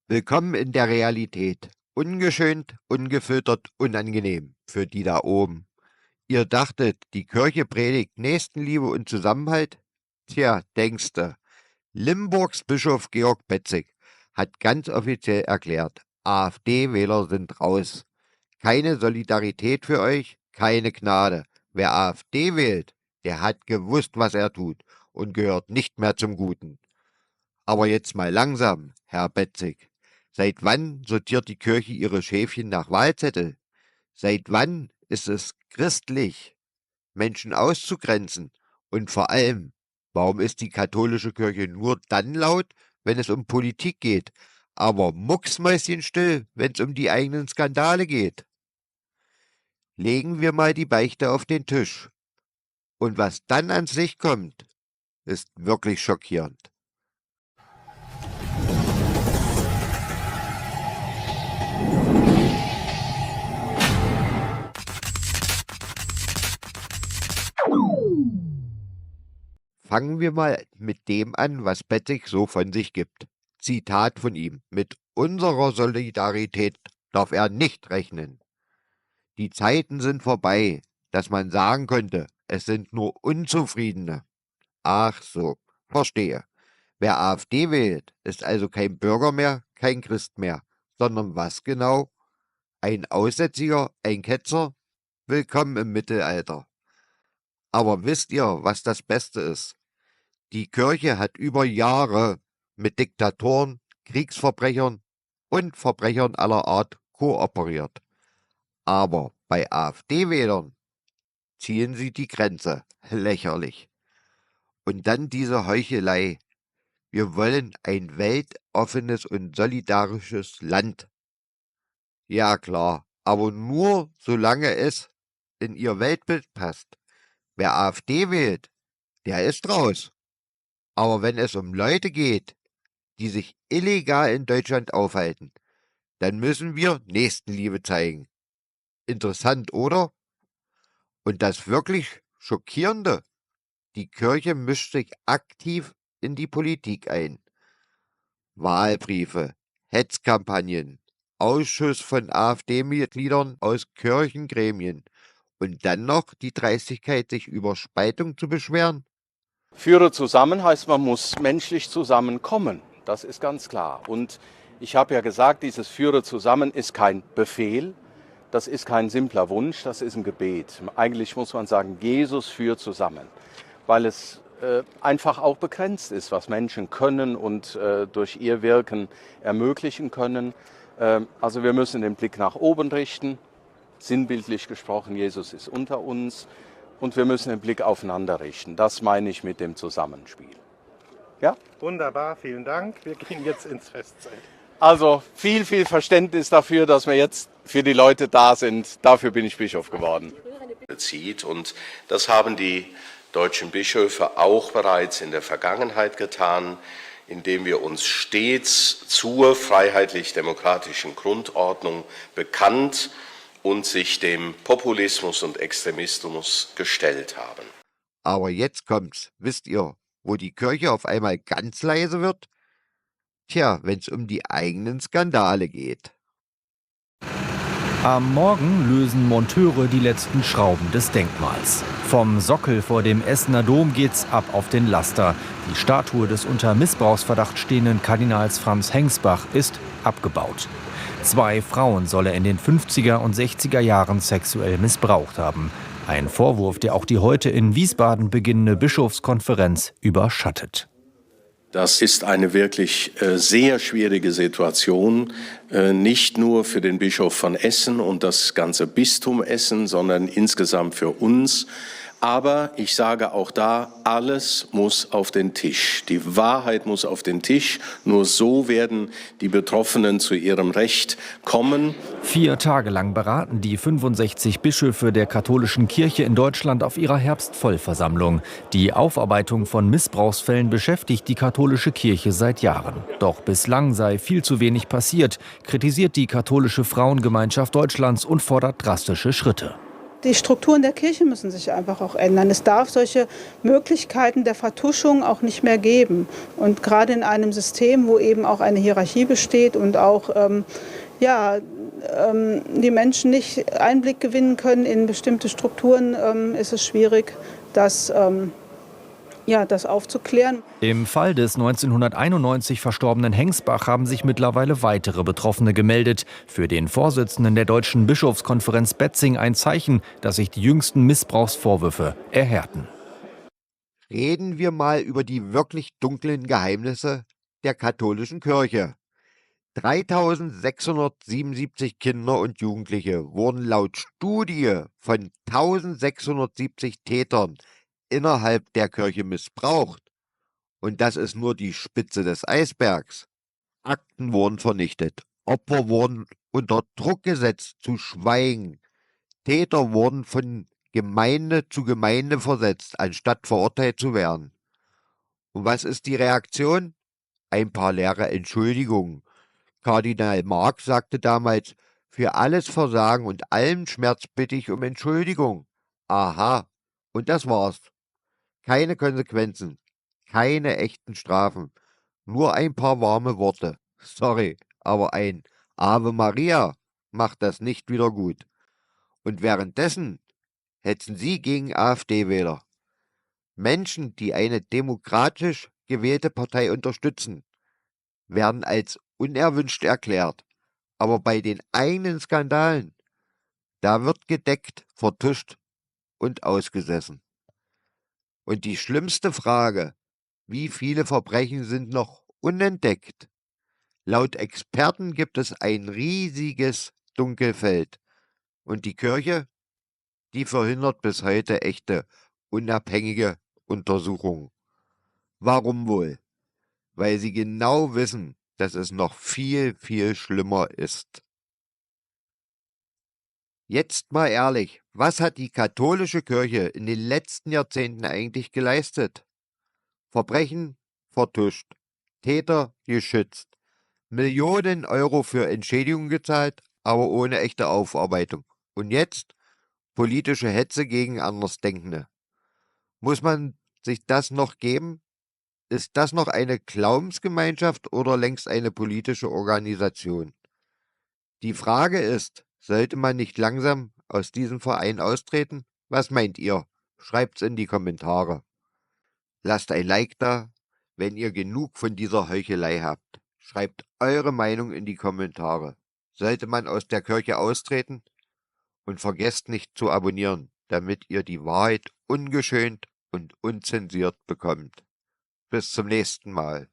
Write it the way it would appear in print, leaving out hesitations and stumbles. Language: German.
Willkommen in der Realität. Ungeschönt, ungefiltert, unangenehm für die da oben. Ihr dachtet, die Kirche predigt Nächstenliebe und Zusammenhalt? Tja, denkste. Limburgs Bischof Georg Petzig hat ganz offiziell erklärt, AfD-Wähler sind raus. Keine Solidarität für euch, keine Gnade. Wer AfD wählt, der hat gewusst, was er tut und gehört nicht mehr zum Guten. Aber jetzt mal langsam, Herr Petzig. Seit wann sortiert die Kirche ihre Schäfchen nach Wahlzettel? Seit wann ist es christlich, Menschen auszugrenzen? Und vor allem, warum ist die katholische Kirche nur dann laut, wenn es um Politik geht, aber mucksmäuschenstill, wenn es um die eigenen Skandale geht? Legen wir mal die Beichte auf den Tisch. Und was dann ans Licht kommt, ist wirklich schockierend. Fangen wir mal mit dem an, was Petzig so von sich gibt. Zitat von ihm: Mit unserer Solidarität darf er nicht rechnen. Die Zeiten sind vorbei, dass man sagen könnte, es sind nur Unzufriedene. Ach so, verstehe. Wer AfD wählt, ist also kein Bürger mehr, kein Christ mehr, sondern was genau? Ein Aussätziger, ein Ketzer? Willkommen im Mittelalter. Aber wisst ihr, was das Beste ist? Die Kirche hat über Jahre mit Diktatoren, Kriegsverbrechern und Verbrechern aller Art kooperiert. Aber bei AfD-Wählern ziehen sie die Grenze. Lächerlich. Und dann diese Heuchelei. Wir wollen ein weltoffenes und solidarisches Land. Ja klar, aber nur solange es in ihr Weltbild passt. Wer AfD wählt, der ist raus. Aber wenn es um Leute geht, die sich illegal in Deutschland aufhalten, dann müssen wir Nächstenliebe zeigen. Interessant, oder? Und das wirklich Schockierende: Die Kirche mischt sich aktiv in die Politik ein. Wahlbriefe, Hetzkampagnen, Ausschuss von AfD-Mitgliedern aus Kirchengremien und dann noch die Dreistigkeit, sich über Spaltung zu beschweren? Führe zusammen heißt, man muss menschlich zusammenkommen. Das ist ganz klar. Und ich habe ja gesagt, dieses Führe zusammen ist kein Befehl, das ist kein simpler Wunsch, das ist ein Gebet. Eigentlich muss man sagen, Jesus führt zusammen, weil es einfach auch begrenzt ist, was Menschen können und durch ihr Wirken ermöglichen können. Also wir müssen den Blick nach oben richten, sinnbildlich gesprochen, Jesus ist unter uns. Und wir müssen den Blick aufeinander richten. Das meine ich mit dem Zusammenspiel. Ja? Wunderbar, vielen Dank. Wir gehen jetzt ins Festzelt. Also viel Verständnis dafür, dass wir jetzt für die Leute da sind. Dafür bin ich Bischof geworden. Und das haben die deutschen Bischöfe auch bereits in der Vergangenheit getan, indem wir uns stets zur freiheitlich-demokratischen Grundordnung bekannt und sich dem Populismus und Extremismus gestellt haben. Aber jetzt kommt's. Wisst ihr, wo die Kirche auf einmal ganz leise wird? Tja, wenn's um die eigenen Skandale geht. Am Morgen lösen Monteure die letzten Schrauben des Denkmals. Vom Sockel vor dem Essener Dom geht's ab auf den Laster. Die Statue des unter Missbrauchsverdacht stehenden Kardinals Franz Hengsbach ist abgebaut. 2 Frauen soll er in den 50er und 60er Jahren sexuell missbraucht haben. Ein Vorwurf, der auch die heute in Wiesbaden beginnende Bischofskonferenz überschattet. Das ist eine wirklich sehr schwierige Situation, nicht nur für den Bischof von Essen und das ganze Bistum Essen, sondern insgesamt für uns. Aber ich sage auch da, alles muss auf den Tisch. Die Wahrheit muss auf den Tisch. Nur so werden die Betroffenen zu ihrem Recht kommen. 4 Tage lang beraten die 65 Bischöfe der katholischen Kirche in Deutschland auf ihrer Herbstvollversammlung. Die Aufarbeitung von Missbrauchsfällen beschäftigt die katholische Kirche seit Jahren. Doch bislang sei viel zu wenig passiert, kritisiert die katholische Frauengemeinschaft Deutschlands und fordert drastische Schritte. Die Strukturen der Kirche müssen sich einfach auch ändern. Es darf solche Möglichkeiten der Vertuschung auch nicht mehr geben. Und gerade in einem System, wo eben auch eine Hierarchie besteht und auch die Menschen nicht Einblick gewinnen können in bestimmte Strukturen, ist es schwierig, das aufzuklären. Im Fall des 1991 verstorbenen Hengsbach haben sich mittlerweile weitere Betroffene gemeldet. Für den Vorsitzenden der Deutschen Bischofskonferenz Betzing ein Zeichen, dass sich die jüngsten Missbrauchsvorwürfe erhärten. Reden wir mal über die wirklich dunklen Geheimnisse der katholischen Kirche. 3677 Kinder und Jugendliche wurden laut Studie von 1670 Tätern innerhalb der Kirche missbraucht. Und das ist nur die Spitze des Eisbergs. Akten wurden vernichtet, Opfer wurden unter Druck gesetzt zu schweigen, Täter wurden von Gemeinde zu Gemeinde versetzt, anstatt verurteilt zu werden. Und was ist die Reaktion? Ein paar leere Entschuldigungen. Kardinal Marx sagte damals, für alles Versagen und allen Schmerz bitte ich um Entschuldigung. Aha, und das war's. Keine Konsequenzen, keine echten Strafen, nur ein paar warme Worte. Sorry, aber ein Ave Maria macht das nicht wieder gut. Und währenddessen hetzen Sie gegen AfD-Wähler. Menschen, die eine demokratisch gewählte Partei unterstützen, werden als unerwünscht erklärt. Aber bei den eigenen Skandalen, da wird gedeckt, vertuscht und ausgesessen. Und die schlimmste Frage, wie viele Verbrechen sind noch unentdeckt? Laut Experten gibt es ein riesiges Dunkelfeld. Und die Kirche, die verhindert bis heute echte, unabhängige Untersuchungen. Warum wohl? Weil sie genau wissen, dass es noch viel, viel schlimmer ist. Jetzt mal ehrlich, was hat die katholische Kirche in den letzten Jahrzehnten eigentlich geleistet? Verbrechen vertuscht, Täter geschützt, Millionen Euro für Entschädigungen gezahlt, aber ohne echte Aufarbeitung. Und jetzt politische Hetze gegen Andersdenkende. Muss man sich das noch geben? Ist das noch eine Glaubensgemeinschaft oder längst eine politische Organisation? Die Frage ist, sollte man nicht langsam aus diesem Verein austreten? Was meint ihr? Schreibt's in die Kommentare. Lasst ein Like da, wenn ihr genug von dieser Heuchelei habt. Schreibt eure Meinung in die Kommentare. Sollte man aus der Kirche austreten? Und vergesst nicht zu abonnieren, damit ihr die Wahrheit ungeschönt und unzensiert bekommt. Bis zum nächsten Mal.